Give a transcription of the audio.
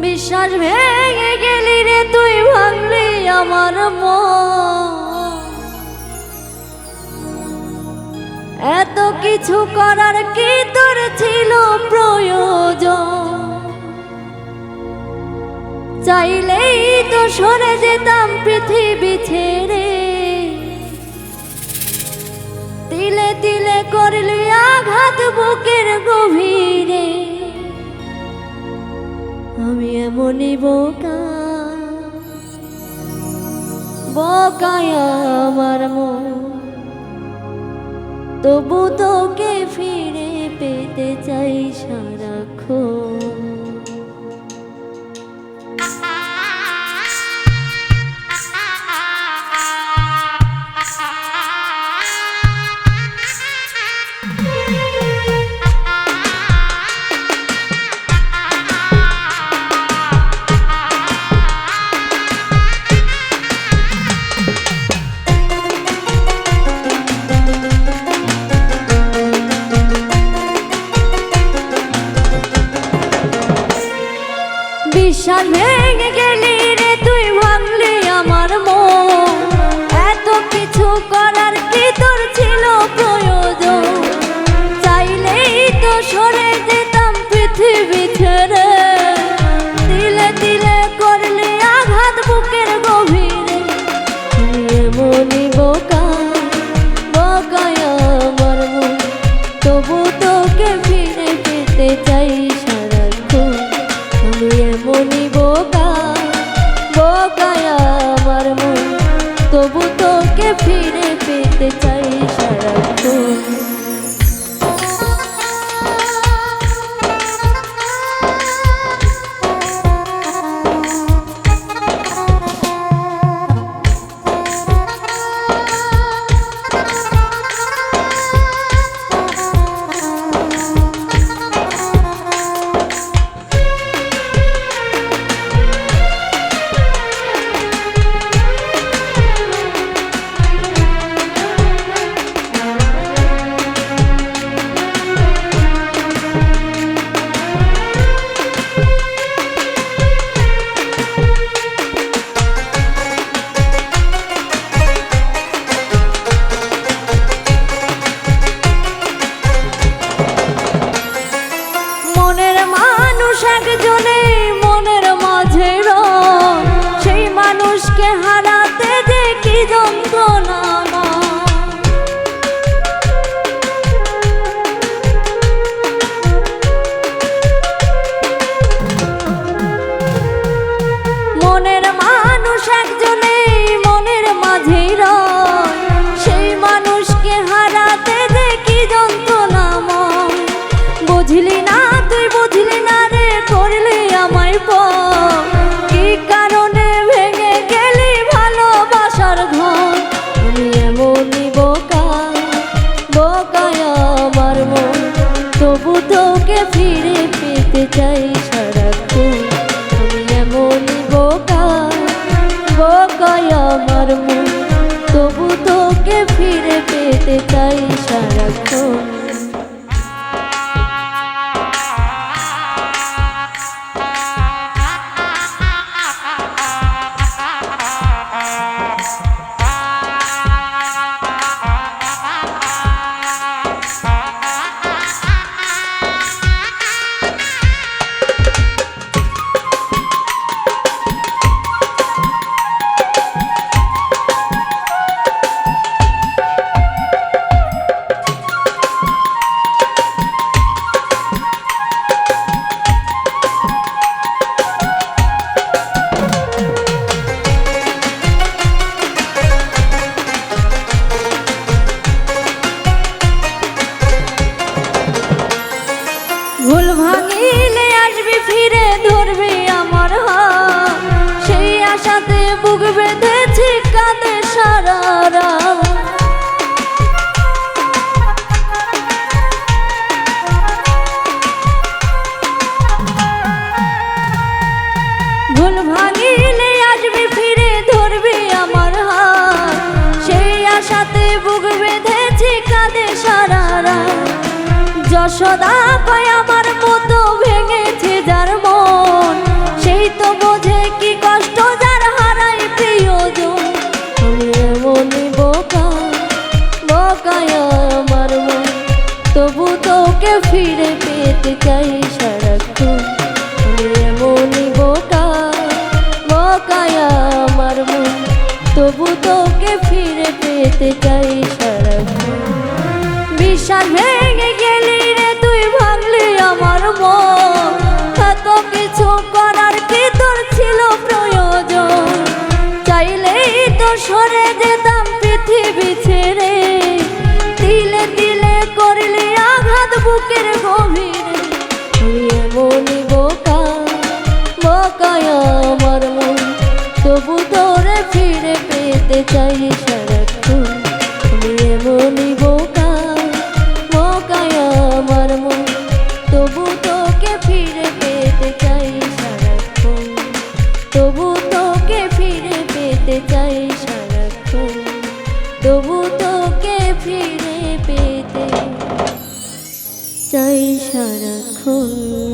বিশ্বাস ভেঙে গেলি রে তুই, ভাঙলি আমার মন। এত কিছু করার কি তোর ছিল প্রয়োজন? চাইলেই তো সরে যেতাম পৃথিবী ছেড়ে। তিলে তিলে করলি আঘাত বুকের গভীরে। আমি এমনই বোকা, বোকায় আমার মন। তবু তোকে ফিরে পেতে চাই সারাক্ষণ। বিশ্বাস ভেঙে গেলি রে তুই, ভাঙলি আমার মন। এত কিছু করার কি তোর ছিল প্রয়োজন? চাইলেই তো সরে যেতাম পৃথিবী ছেড়ে। তিলে তিলে করলি আঘাত বুকের গভীরে। এমনই বোকা, বোকায় আমার মন। তবু তোকে ফিরে পেতে চাই সারাক্ষণ। আমি এমনই বোকা, বোকায় আমার মন। তবু তোকে ফিরে পেতে চাই সারাক্ষণ। একজনে মনের মাঝে রয়, সেই মানুষকে হারাতে যে কি যন্ত্রণা। মনের মানুষ একজনে মনের মাঝে রয়, সেই মানুষকে হারাতে যে কি যন্ত্রণা। বুঝলি না তুই, বুঝলি না রে, করলি আমায় পর। কি কারণে ভেঙে গেলি ভালোবাসার ঘর? আমি এমনই বোকা, বোকায় আমার মন। তবু তোকে ফিরে পেতে চাই সারাক্ষণ। আমি এমনই বোকা, বোকায় আমার মন। তবু তোকে ফিরে পেতে চাই সারাক্ষণ। ভুল ভাঙিলে আসবি ফিরে, ধরবি আমার হাত। সেই আশাতে বুক বেঁধেছি কাঁদে সারা রাত। ভুল ভাঙিলে আসবি ফিরে, ধরবি আমার হাত। সেই আশাতে বুক বেঁধেছি কাঁদে সারা রাত। যশোদা কয় আমার মতো ভেঙেছে যার মন, সেই পেতে চাই সারাক্ষণ। আমি এমনই বোকা, বোকায় আমার মন, তবু তোকে ফিরে পেতে চাই সারাক্ষণ। বিশ্বাস ভেঙে গেলি রে তুই, ভাঙলি আমার মন, এত কিছু করার কি তোর ছিল প্রয়োজন? চাইলেই তো সরে যেতাম পৃথিবী ছেড়ে, তিলে তিলে করলি আঘাত বুকের গভীরে। আমি এমনই বোকা, বোকায় আমার মন, তবু তোরে ফিরে পেতে চাই সারাক্ষণ। আমি এমনই বোকা, বোকায় আমার মন, তবু তোকে ফিরে পেতে চাই সারাক্ষণ। তবু তোকে ফিরে পেতে চাই সারাক্ষণ। তবু তোকে ফিরে পেতে চাই সারাক্ষণ।